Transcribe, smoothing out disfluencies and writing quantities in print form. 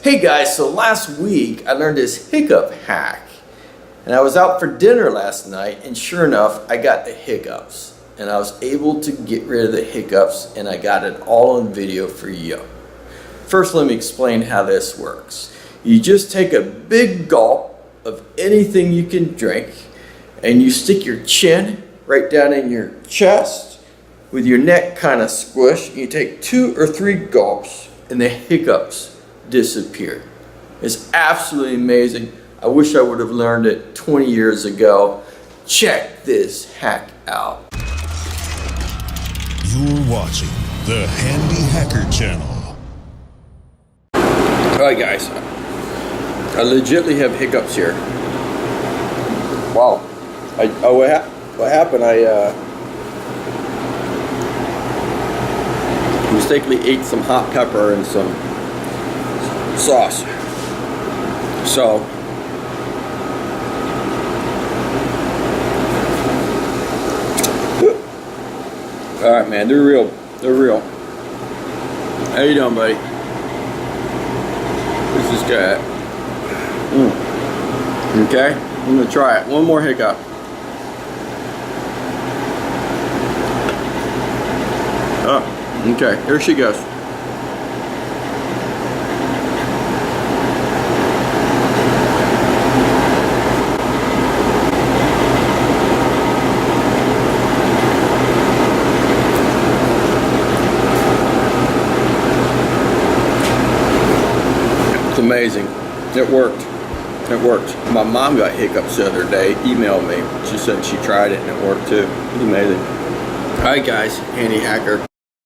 Hey guys, so last week I learned this hiccup hack. And I was out for dinner last night and sure enough I got the hiccups. And I was able to get rid of the hiccups and I got it all on video for you. First let me explain how this works. You just take a big gulp of anything you can drink and you stick your chin right down in your chest with your neck kind of squished. You take 2 or 3 gulps and the hiccups disappear. It's absolutely amazing. I wish I would have learned it 20 years ago. Check this hack out. You're watching the Handy Hacker Channel. Alright guys, I legitimately have hiccups here. Wow. What happened? I mistakenly ate some hot pepper and some sauce. So alright man, they're real. They're real. How you doing, buddy? This is good. Okay, I'm gonna try it. One more hiccup. Oh, okay, here she goes. It's amazing. It worked. It worked. My mom got hiccups the other day, emailed me. She said she tried it and it worked too. It's amazing. Alright guys, Handy Hacker.